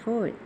4,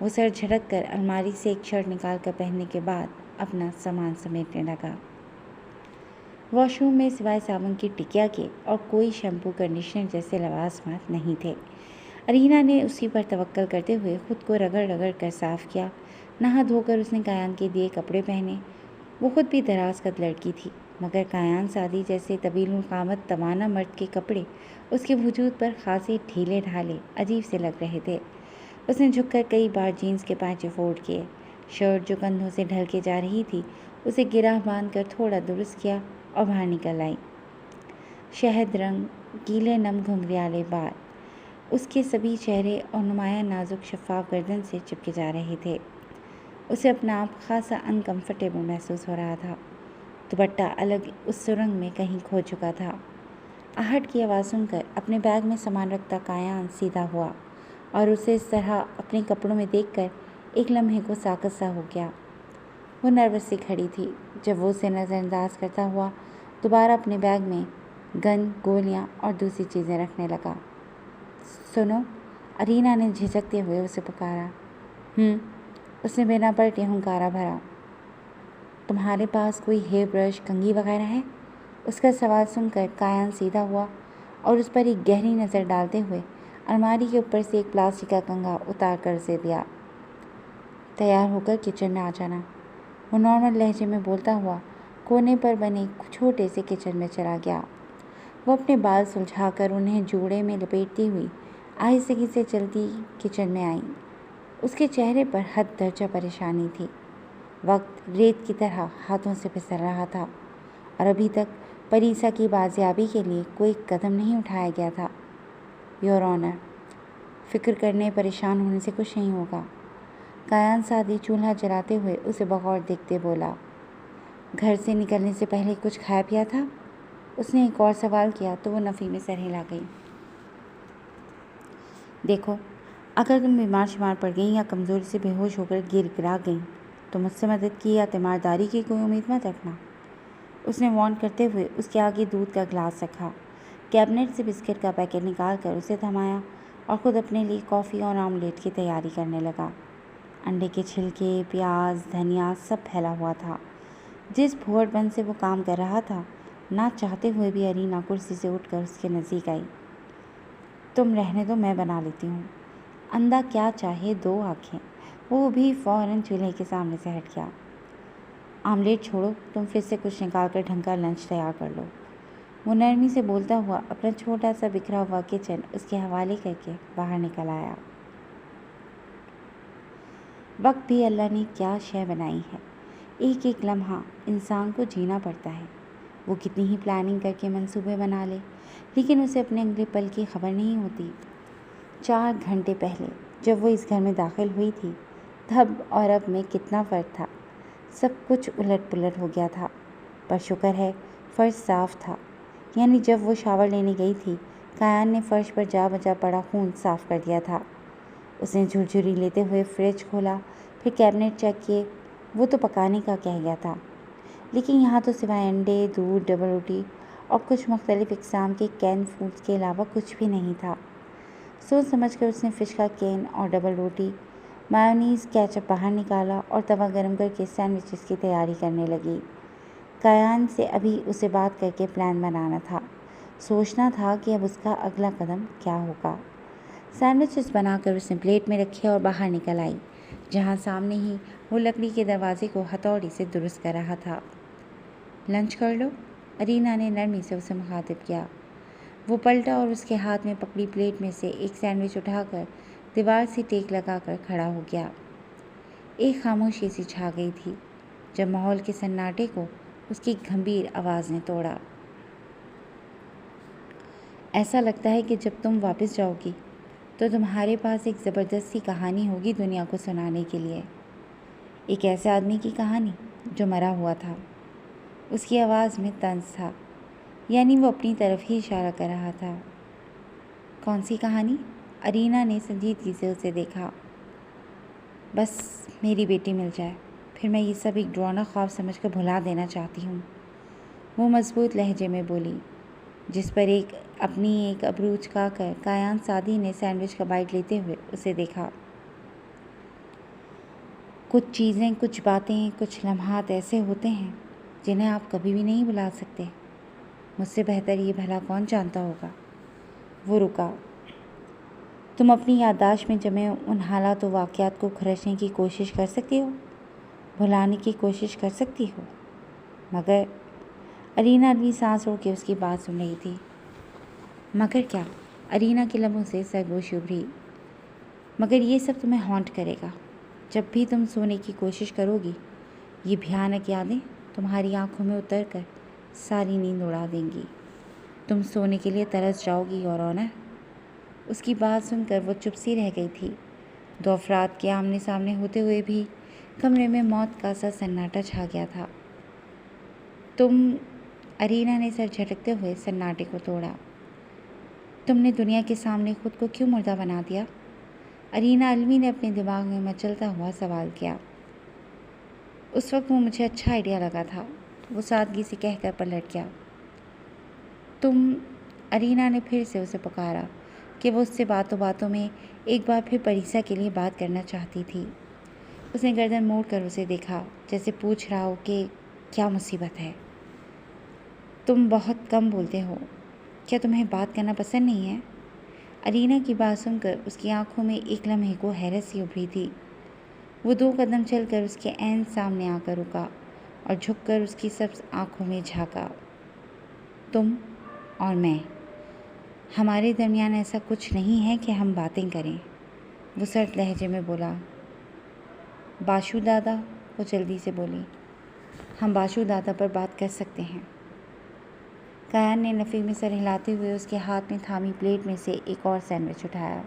وہ سر جھٹک کر الماری سے ایک شرٹ نکال کر پہننے کے بعد اپنا سامان سمیٹنے لگا۔ واش روم میں سوائے صابن کی ٹکیا کے اور کوئی شیمپو کنڈیشنر جیسے لوازمات نہیں تھے۔ ارینا نے اسی پر توکل کرتے ہوئے خود کو رگڑ رگڑ کر صاف کیا۔ نہا دھو کر اس نے کایان کے دیے کپڑے پہنے۔ وہ خود بھی دراز قد لڑکی تھی، مگر کایان سادی جیسے طویل القامت توانا مرد کے کپڑے اس کے وجود پر خاصے ڈھیلے ڈھالے عجیب سے لگ رہے تھے۔ اس نے جھک کر کئی بار جینس کے پائچے فولڈ کیے۔ شرٹ جو کندھوں سے ڈھل کے جا رہی تھی اسے گرہ باندھ کر تھوڑا درست کیا اور باہر نکل آئی۔ شہد رنگ گیلے نم گھنگریالے بال اس کے سبھی چہرے اور نمایاں نازک شفاف گردن سے چپکے جا رہے تھے۔ اسے اپنا آپ خاصا انکمفرٹیبل محسوس ہو رہا تھا۔ دوپٹہ الگ اس سرنگ میں کہیں کھو چکا تھا۔ آہٹ کی آواز سن کر اپنے بیگ میں سامان رکھتا کایان سیدھا ہوا اور اسے اس طرح اپنے کپڑوں میں دیکھ کر ایک لمحے کو ساکت سا ہو گیا۔ وہ نروس سی کھڑی تھی۔ جب وہ اسے نظر انداز کرتا ہوا دوبارہ اپنے بیگ میں گن، گولیاں اور دوسری چیزیں رکھنے لگا۔ سنو، ارینا نے جھجکتے ہوئے اسے پکارا۔ اس نے بنا پلٹے ہنکارا بھرا۔ تمہارے پاس کوئی ہیئر برش، کنگھی وغیرہ ہے؟ اس کا سوال سن کر کایان سیدھا ہوا اور اس پر ایک گہری نظر ڈالتے ہوئے الماری کے اوپر سے ایک پلاسٹک کا کنگھا اتار کر اسے دیا۔ تیار ہو کر کچن میں آ جانا، وہ نارمل لہجے میں بولتا ہوا کونے پر بنے چھوٹے سے کچن میں چلا گیا۔ وہ اپنے بال سلجھا کر انہیں جوڑے میں لپیٹتی ہوئی آہستگی سے چلتی کچن میں آئی۔ اس کے چہرے پر حد درجہ پریشانی تھی۔ وقت ریت کی طرح ہاتھوں سے پھسل رہا تھا اور ابھی تک پریسا کی بازیابی کے لیے کوئی قدم نہیں اٹھایا گیا تھا۔ یور آنر، فکر کرنے پریشان ہونے سے کچھ نہیں ہوگا، کایان سادی چولہا جلاتے ہوئے اسے بغور دیکھتے بولا۔ گھر سے نکلنے سے پہلے کچھ کھایا پیا تھا؟ اس نے ایک اور سوال کیا تو وہ نفی میں سر ہلا گئی۔ دیکھو، اگر تم بیمار شمار پڑ گئیں یا کمزوری سے بے ہوش ہو کر گر گرا گئیں تو مجھ سے مدد کی یا تیمارداری کی کوئی امید مت رکھنا۔ اس نے وارن کرتے ہوئے اس کے آگے دودھ کا گلاس رکھا، کیبنٹ سے بسکٹ کا پیکٹ نکال کر اسے تھمایا اور خود اپنے لیے کافی اور آملیٹ کی تیاری کرنے لگا۔ انڈے کے چھلکے، پیاز، دھنیا سب پھیلا ہوا تھا۔ جس بھوٹ بن سے وہ کام کر رہا تھا، نہ چاہتے ہوئے بھی ارینا کرسی سے اٹھ کر اس کے نزدیک آئی۔ تم رہنے دو، میں بنا لیتی ہوں۔ اندھا کیا چاہے دو آنکھیں، وہ بھی فوراً چولہے کے سامنے سے ہٹ گیا۔ آملیٹ چھوڑو، تم پھر سے کچھ نکال کر ڈھنگ کا لنچ تیار کر لو، وہ نرمی سے بولتا ہوا اپنا چھوٹا سا بکھرا ہوا کچن اس کے حوالے کر کے باہر نکل آیا۔ وقت بھی اللہ نے کیا شے بنائی ہے، ایک ایک لمحہ انسان کو جینا پڑتا ہے۔ وہ کتنی ہی پلاننگ کر کے منصوبے بنا لے، لیکن اسے اپنے اگلے پل کی خبر نہیں ہوتی۔ 4 گھنٹے پہلے جب وہ اس گھر میں داخل ہوئی تھی تب اور اب میں کتنا فرق تھا۔ سب کچھ الٹ پلٹ ہو گیا تھا، پر شکر ہے فرش صاف تھا۔ یعنی جب وہ شاور لینے گئی تھی کایان نے فرش پر جا بجا پڑا خون صاف کر دیا تھا۔ اس نے جھرجھری لیتے ہوئے فریج کھولا، پھر کیبنٹ چیک کیے۔ وہ تو پکانے کا کہہ گیا تھا، لیکن یہاں تو سوائے انڈے، دودھ، ڈبل روٹی اور کچھ مختلف اقسام کے کین فوڈز کے علاوہ کچھ بھی نہیں تھا۔ سوچ سمجھ کر اس نے فش کا کین اور ڈبل روٹی، مایونیز، کیچپ باہر نکالا اور توا گرم کر کے سینڈوچز کی تیاری کرنے لگی۔ کایان سے ابھی اسے بات کر کے پلان بنانا تھا، سوچنا تھا کہ اب اس کا اگلا قدم کیا ہوگا۔ سینڈوچز بنا کر اس نے پلیٹ میں رکھے اور باہر نکل آئی، جہاں سامنے ہی وہ لکڑی کے دروازے کو ہتھوڑی سے درست کر رہا تھا۔ لنچ کر لو، ارینا نے نرمی سے اسے مخاطب کیا۔ وہ پلٹا اور اس کے ہاتھ میں پکڑی پلیٹ میں سے ایک سینڈوچ اٹھا کر دیوار سے ٹیک لگا کر کھڑا ہو گیا۔ ایک خاموشی سی چھا گئی تھی جب ماحول کے سناٹے کو اس کی گھمبیر آواز نے توڑا۔ ایسا لگتا ہے کہ جب تم واپس جاؤ گی تو تمہارے پاس ایک زبردست سی کہانی ہوگی دنیا کو سنانے کے لیے، ایک ایسے آدمی کی کہانی جو مرا ہوا تھا۔ اس کی آواز میں طنز تھا، یعنی وہ اپنی طرف ہی اشارہ کر رہا تھا۔ کون سی کہانی؟ ارینا نے سنجیدگی سے اسے دیکھا۔ بس میری بیٹی مل جائے، پھر میں یہ سب ایک ڈراؤنا خواب سمجھ کر بھلا دینا چاہتی ہوں، وہ مضبوط لہجے میں بولی، جس پر اپنی ایک ابرو چکا کر کایان سادی نے سینڈوچ کا بائٹ لیتے ہوئے اسے دیکھا۔ کچھ چیزیں، کچھ باتیں، کچھ لمحات ایسے ہوتے ہیں جنہیں آپ کبھی بھی نہیں بھلا سکتے۔ مجھ سے بہتر یہ بھلا کون جانتا ہوگا۔ وہ رکا۔ تم اپنی یادداشت میں جمے ان حالات و واقعات کو کھرچنے کی کوشش کر سکتی ہو، بھلانے کی کوشش کر سکتی ہو، مگر ارینا الوی سانس روک کے اس کی بات سن رہی تھی۔ مگر کیا؟ ارینا کے لبوں سے سرگوشی ابھری۔ مگر یہ سب تمہیں ہانٹ کرے گا۔ جب بھی تم سونے کی کوشش کرو گی، یہ بھیانک یادیں تمہاری آنکھوں میں اتر کر ساری نیند اڑا دیں گی۔ تم سونے کے لیے ترس جاؤ گی یور آنر۔ اس کی بات سن کر وہ چپ سی رہ گئی تھی۔ دو افراد کے آمنے سامنے ہوتے ہوئے بھی کمرے میں موت کا سا سناٹا چھا گیا تھا۔ ارینا نے سر جھٹکتے ہوئے سناٹے کو توڑا۔ تم نے دنیا کے سامنے خود کو کیوں مردہ بنا دیا؟ ارینا الوی نے اپنے دماغ میں مچلتا ہوا سوال کیا۔ اس وقت وہ مجھے اچھا آئیڈیا لگا تھا، وہ سادگی سے کہہ کر پلٹ گیا۔ ارینا نے پھر سے اسے پکارا کہ وہ اس سے باتوں باتوں میں ایک بار پھر پریسا کے لیے بات کرنا چاہتی تھی۔ اس نے گردن موڑ کر اسے دیکھا، جیسے پوچھ رہا ہو کہ کیا مصیبت ہے۔ تم بہت کم بولتے ہو، کیا تمہیں بات کرنا پسند نہیں ہے؟ ارینا کی بات سن کر اس کی آنکھوں میں ایک لمحے کو حیرت سی ابھری تھی۔ وہ 2 قدم چل کر اس کے عین سامنے آ کر رکا اور جھک کر اس کی سبز آنکھوں میں جھانکا۔ تم اور میں، ہمارے درمیان ایسا کچھ نہیں ہے کہ ہم باتیں کریں، وہ سرد لہجے میں بولا۔ باشو دادا، وہ جلدی سے بولی۔ ہم باشو دادا پر بات کر سکتے ہیں۔ کایان نے نفی میں سر ہلاتے ہوئے اس کے ہاتھ میں تھامی پلیٹ میں سے ایک اور سینڈوچ اٹھایا۔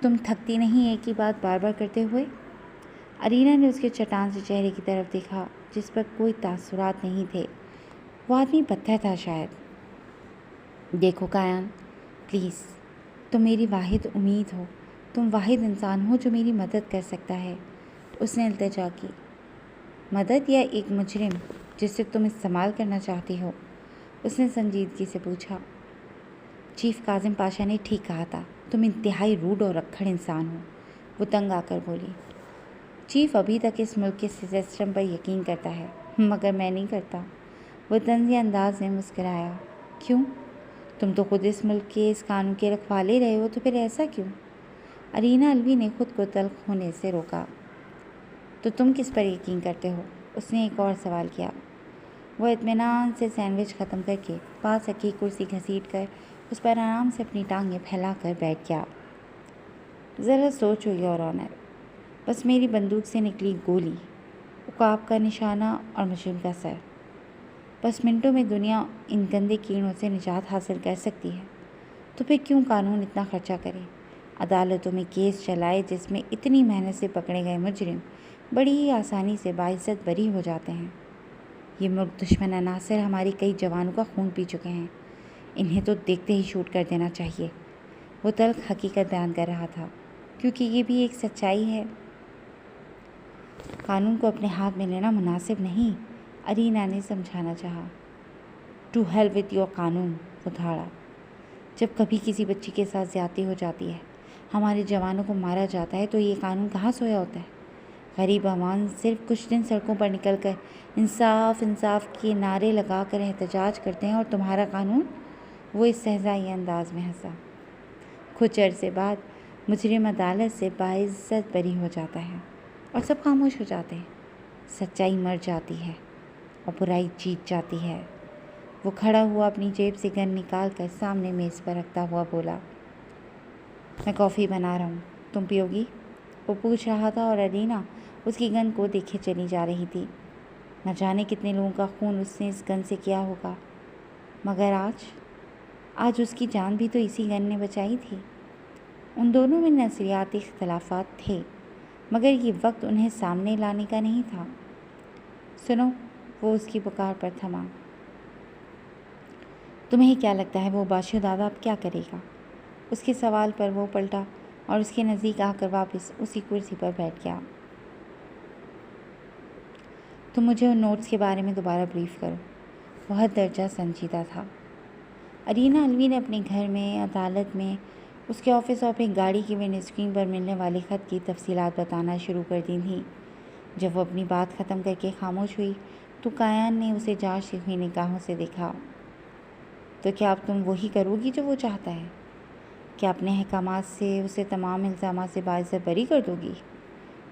تم تھکتی نہیں ایک ہی بات بار بار کرتے ہوئے؟ ارینا نے اس کے چٹان سے چہرے کی طرف دیکھا جس پر کوئی تاثرات نہیں تھے۔ وہ آدمی پتھر تھا شاید۔ دیکھو کایان، پلیز، تم میری واحد امید ہو، تم واحد انسان ہو جو میری مدد کر سکتا ہے۔ اس نے التجا کی۔ مدد یا ایک مجرم جسے تم استعمال کرنا چاہتی ہو؟ اس نے سنجیدگی سے پوچھا۔ چیف کاظم پاشا نے ٹھیک کہا تھا، تم انتہائی روڈ اور رکھڑ انسان ہو، وہ تنگ آ کر بولی۔ چیف ابھی تک اس ملک کے سسٹم پر یقین کرتا ہے، مگر میں نہیں کرتا، وہ طنزی انداز میں مسکرایا۔ کیوں؟ تم تو خود اس ملک کے اس قانون کے رکھوالے رہے ہو، تو پھر ایسا کیوں؟ ارینا الوی نے خود کو تلخ ہونے سے روکا۔ تو تم کس پر یقین کرتے ہو؟ اس نے ایک اور سوال کیا۔ وہ اطمینان سے سینڈوچ ختم کر کے پاس رکھی کرسی گھسیٹ کر اس پر آرام سے اپنی ٹانگیں پھیلا کر بیٹھ گیا۔ ذرا سوچو یور آنر، بس میری بندوق سے نکلی گولی، عقاب کا نشانہ اور مجرم کا سر، بس منٹوں میں دنیا ان گندے کیڑوں سے نجات حاصل کر سکتی ہے۔ تو پھر کیوں قانون اتنا خرچہ کرے، عدالتوں میں کیس چلائے جس میں اتنی محنت سے پکڑے گئے مجرم بڑی ہی آسانی سے باعزت بری ہو جاتے ہیں؟ یہ ملک دشمن عناصر ہماری کئی جوانوں کا خون پی چکے ہیں، انہیں تو دیکھتے ہی شوٹ کر دینا چاہیے۔ وہ تلخ حقیقت بیان کر رہا تھا، کیونکہ یہ بھی ایک سچائی ہے۔ قانون کو اپنے ہاتھ میں لینا مناسب نہیں، ارینا نے سمجھانا چاہا۔ ٹو ہیل وتھ یور قانون، وہ دھاڑا۔ جب کبھی کسی بچی کے ساتھ زیادتی ہو جاتی ہے، ہمارے جوانوں کو مارا جاتا ہے، تو یہ قانون کہاں سویا ہوتا ہے؟ غریب عوام صرف کچھ دن سڑکوں پر نکل کر انصاف انصاف کے نعرے لگا کر احتجاج کرتے ہیں، اور تمہارا قانون؟ وہ استہزائی انداز میں ہنسا۔ کچھ عرصے بعد مجرم عدالت سے باعزت بری ہو جاتا ہے اور سب خاموش ہو جاتے ہیں، سچائی مر جاتی ہے اور برائی جیت جاتی ہے۔ وہ کھڑا ہوا اپنی جیب سے گن نکال کر سامنے میز پر رکھتا ہوا بولا۔ میں کافی بنا رہا ہوں، تم پیو گی؟ وہ پوچھ رہا تھا اور ارینا اس کی گن کو دیکھے چلی جا رہی تھی۔ نہ جانے کتنے لوگوں کا خون اس نے اس گن سے کیا ہوگا، مگر آج اس کی جان بھی تو اسی گن نے بچائی تھی۔ ان دونوں میں نظریاتی اختلافات تھے، مگر یہ وقت انہیں سامنے لانے کا نہیں تھا۔ سنو، وہ اس کی پکار پر تھما۔ تمہیں کیا لگتا ہے وہ باشو دادا اب کیا کرے گا؟ اس کے سوال پر وہ پلٹا اور اس کے نزدیک آ کر واپس اسی کرسی پر بیٹھ گیا۔ تم مجھے ان نوٹس کے بارے میں دوبارہ بریف کرو، وہ حد درجہ سنجیدہ تھا۔ ارینا الوی نے اپنے گھر میں، عدالت میں اس کے آفس اور اپنی گاڑی کی ونڈو اسکرین پر ملنے والے خط کی تفصیلات بتانا شروع کر دی تھیں۔ جب وہ اپنی بات ختم کر کے خاموش ہوئی تو کایان نے اسے جانچتی ہوئی نگاہوں سے دیکھا۔ تو کیا اب تم وہی کرو گی جو وہ چاہتا ہے؟ کیا اپنے احکامات سے اسے تمام الزامات سے باعزت بری کر دو گی؟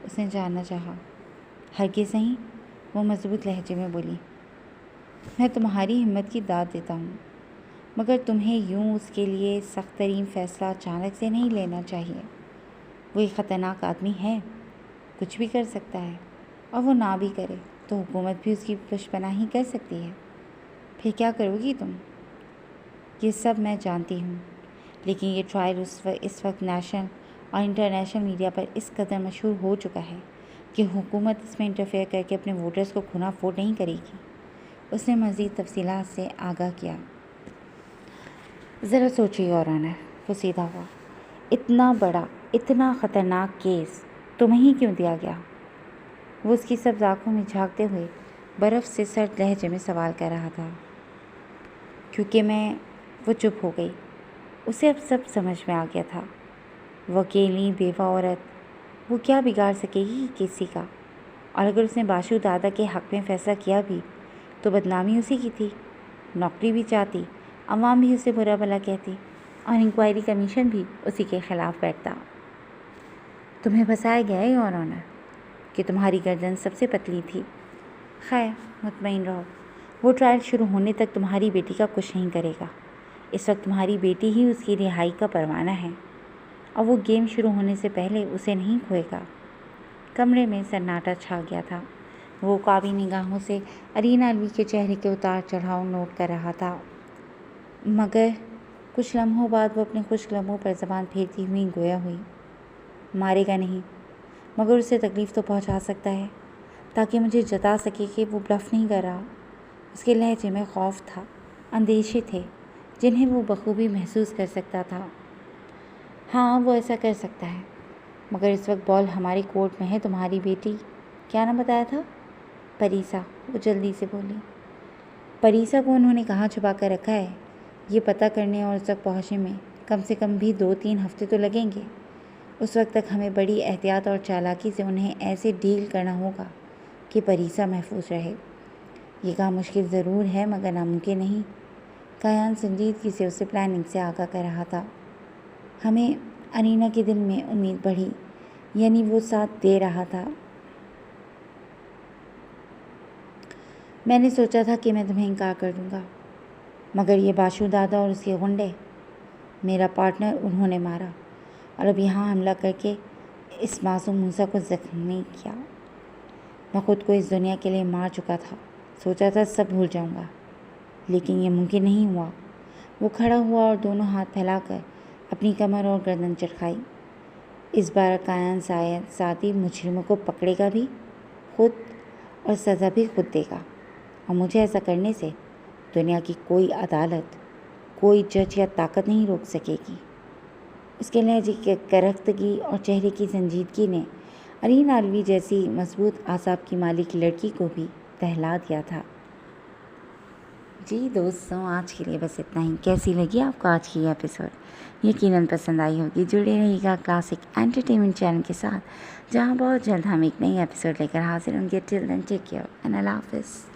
اس نے جاننا چاہا۔ ہرگز نہیں، وہ مضبوط لہجے میں بولی۔ میں تمہاری ہمت کی داد دیتا ہوں، مگر تمہیں یوں اس کے لیے سخت ترین فیصلہ اچانک سے نہیں لینا چاہیے۔ وہ ایک خطرناک آدمی ہے، کچھ بھی کر سکتا ہے، اور وہ نہ بھی کرے تو حکومت بھی اس کی پشپناہی کر سکتی ہے۔ پھر کیا کرو گی تم؟ یہ سب میں جانتی ہوں، لیکن یہ ٹرائل اس وقت نیشنل اور انٹرنیشنل میڈیا پر اس قدر مشہور ہو چکا ہے کہ حکومت اس میں انٹرفیئر کر کے اپنے ووٹرز کو کھونا فوٹ نہیں کرے گی۔ اس نے مزید تفصیلات سے آگاہ کیا۔ ذرا سوچیے یور آنر، وہ سیدھا ہوا۔ اتنا بڑا، اتنا خطرناک کیس تمہیں کیوں دیا گیا؟ وہ اس کی سبز آنکھوں میں جھانکتے ہوئے برف سے سرد لہجے میں سوال کر رہا تھا۔ کیونکہ وہ چپ ہو گئی۔ اسے اب سب سمجھ میں آ گیا تھا۔ وہ اکیلی بیوہ عورت، وہ کیا بگاڑ سکے گی کسی کا؟ اور اگر اس نے باشو دادا کے حق میں فیصلہ کیا بھی تو بدنامی اسی کی تھی۔ نوکری بھی چاہتی، عوام بھی اسے برا بھلا کہتی، اور انکوائری کمیشن بھی اسی کے خلاف بیٹھتا۔ تمہیں بتایا گیا ہے یور آنر کہ تمہاری گردن سب سے پتلی تھی۔ خیر، مطمئن رہو، وہ ٹرائل شروع ہونے تک تمہاری بیٹی کا کچھ نہیں کرے گا۔ اس وقت تمہاری بیٹی ہی اس کی رہائی کا پروانہ ہے، اور وہ گیم شروع ہونے سے پہلے اسے نہیں کھوئے گا۔ کمرے میں سناٹا چھا گیا تھا۔ وہ قابی نگاہوں سے ارینا الوی کے چہرے کے اتار چڑھاؤ نوٹ کر رہا تھا، مگر کچھ لمحوں بعد وہ اپنے خشک لبوں پر زبان پھیرتی ہوئی گویا ہوئی۔ مارے گا نہیں، مگر اسے تکلیف تو پہنچا سکتا ہے، تاکہ مجھے جتا سکے کہ وہ بلف نہیں کر رہا۔ اس کے لہجے میں خوف تھا، اندیشے تھے جنہیں وہ بخوبی محسوس کر سکتا تھا۔ ہاں، وہ ایسا کر سکتا ہے، مگر اس وقت بال ہمارے کورٹ میں ہے۔ تمہاری بیٹی کیا نام بتایا تھا؟ پریسا، وہ جلدی سے بولی۔ پریسا کو انہوں نے کہاں چھپا کر رکھا ہے، یہ پتہ کرنے اور اس تک پہنچنے میں کم سے کم بھی 2-3 ہفتے تو لگیں گے۔ اس وقت تک ہمیں بڑی احتیاط اور چالاکی سے انہیں ایسے ڈیل کرنا ہوگا کہ پریسا محفوظ رہے۔ یہ کام مشکل ضرور ہے، مگر ناممکن نہیں۔ کایان سنجیدگی سے اسے پلاننگ سے آگاہ کر رہا تھا۔ ہمیں ارینا کے دل میں امید بڑھی، یعنی وہ ساتھ دے رہا تھا۔ میں نے سوچا تھا کہ میں تمہیں انکار کر دوں گا، مگر یہ باشو دادا اور اس کے غنڈے، میرا پارٹنر انہوں نے مارا، اور اب یہاں حملہ کر کے اس معصوم موسیٰ کو زخمی کیا۔ میں خود کو اس دنیا کے لیے مار چکا تھا، سوچا تھا سب بھول جاؤں گا، لیکن یہ ممکن نہیں ہوا۔ وہ کھڑا ہوا اور دونوں ہاتھ پھیلا کر اپنی کمر اور گردن چٹکائی۔ اس بار کایان ساتھی مجرموں کو پکڑے گا بھی خود، اور سزا بھی خود دے گا، اور مجھے ایسا کرنے سے دنیا کی کوئی عدالت، کوئی جج یا طاقت نہیں روک سکے گی۔ اس کے لہجے کی کرختگی اور چہرے کی سنجیدگی نے ارینا الوی جیسی مضبوط اعصاب کی مالک لڑکی کو بھی دہلا دیا تھا۔ جی دوستوں، آج کے لیے بس اتنا ہی۔ کیسی لگی آپ کو آج کی یہ ایپیسوڈ؟ یقیناً پسند آئی ہوگی۔ جڑے رہیے گا کلاسک انٹرٹینمنٹ چینل کے ساتھ، جہاں بہت جلد ہم ایک نئی ایپیسوڈ لے کر حاضر ہوں گے۔ ٹل دین ٹیک کیئر اینڈ اللہ حافظ۔